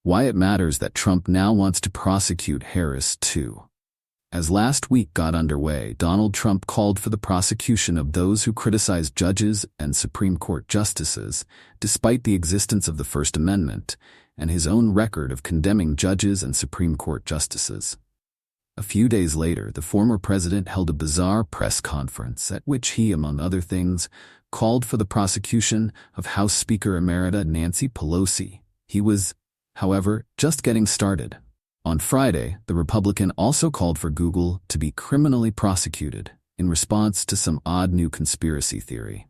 Why it matters that Trump now wants to prosecute Harris too. As last week got underway, Donald Trump called for the prosecution of those who criticize judges and Supreme Court justices, despite the existence of the First Amendment and his own record of condemning judges and Supreme Court justices. A few days later, the former president held a bizarre press conference at which he, among other things, called for the prosecution of House Speaker Emerita Nancy Pelosi. He was, however, just getting started. On Friday, the Republican also called for Google to be criminally prosecuted in response to some odd new conspiracy theory.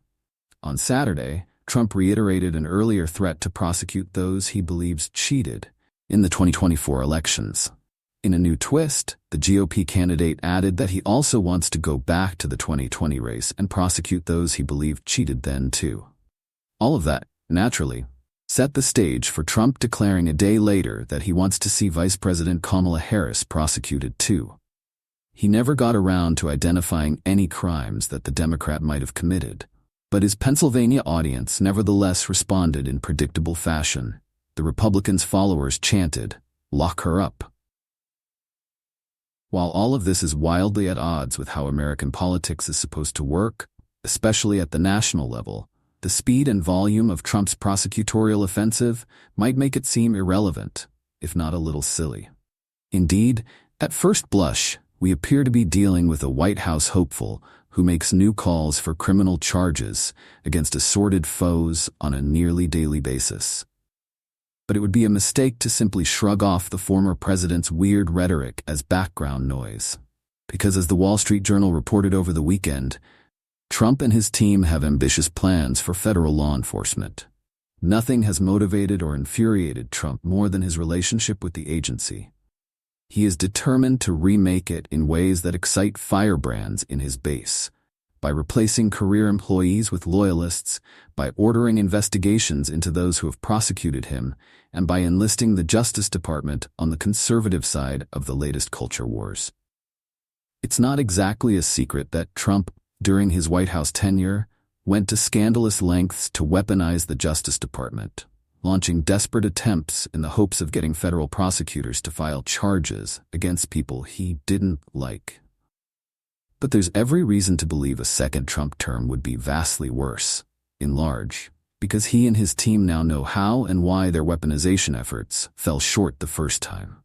On Saturday, Trump reiterated an earlier threat to prosecute those he believes cheated in the 2024 elections. In a new twist, the GOP candidate added that he also wants to go back to the 2020 race and prosecute those he believed cheated then too. All of that, naturally, set the stage for Trump declaring a day later that he wants to see Vice President Kamala Harris prosecuted too. He never got around to identifying any crimes that the Democrat might have committed, but his Pennsylvania audience nevertheless responded in predictable fashion. The Republicans' followers chanted, "Lock her up." While all of this is wildly at odds with how American politics is supposed to work, especially at the national level, the speed and volume of Trump's prosecutorial offensive might make it seem irrelevant, if not a little silly. Indeed, at first blush, we appear to be dealing with a White House hopeful who makes new calls for criminal charges against assorted foes on a nearly daily basis. But it would be a mistake to simply shrug off the former president's weird rhetoric as background noise. Because as the Wall Street Journal reported over the weekend, Trump and his team have ambitious plans for federal law enforcement. Nothing has motivated or infuriated Trump more than his relationship with the agency. He is determined to remake it in ways that excite firebrands in his base, by replacing career employees with loyalists, by ordering investigations into those who have prosecuted him, and by enlisting the Justice Department on the conservative side of the latest culture wars. It's not exactly a secret that Trump, during his White House tenure, went to scandalous lengths to weaponize the Justice Department, launching desperate attempts in the hopes of getting federal prosecutors to file charges against people he didn't like. But there's every reason to believe a second Trump term would be vastly worse, in large, because he and his team now know how and why their weaponization efforts fell short the first time.